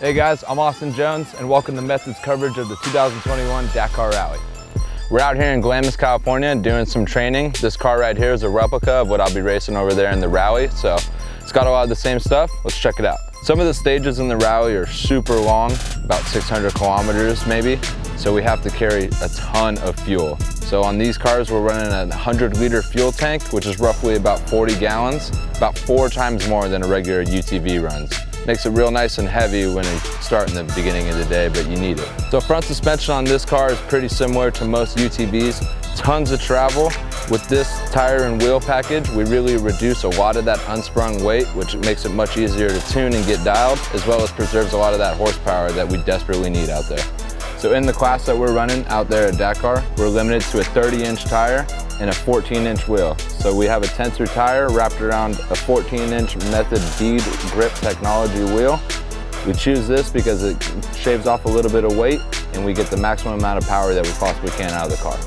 Hey guys, I'm Austin Jones and welcome to Method's coverage of the 2021 Dakar Rally. We're out here in Glamis, California doing some training. This car right here is a replica of what I'll be racing over there in the rally, so it's got a lot of the same stuff. Let's check it out. Some of the stages in the rally are super long, about 600 kilometers maybe, so we have to carry a ton of fuel. So on these cars we're running a 100-liter fuel tank, which is roughly about 40 gallons, about 4 times more than a regular UTV runs. Makes it real nice and heavy when you start in the beginning of the day, but you need it. So front suspension on this car is pretty similar to most UTVs. Tons of travel. With this tire and wheel package, we really reduce a lot of that unsprung weight, which makes it much easier to tune and get dialed, as well as preserves a lot of that horsepower that we desperately need out there. So in the class that we're running out there at Dakar, we're limited to a 30-inch tire and a 14-inch wheel. So we have a tensor tire wrapped around a 14-inch Method bead grip technology wheel. We choose this because it shaves off a little bit of weight and we get the maximum amount of power that we possibly can out of the car.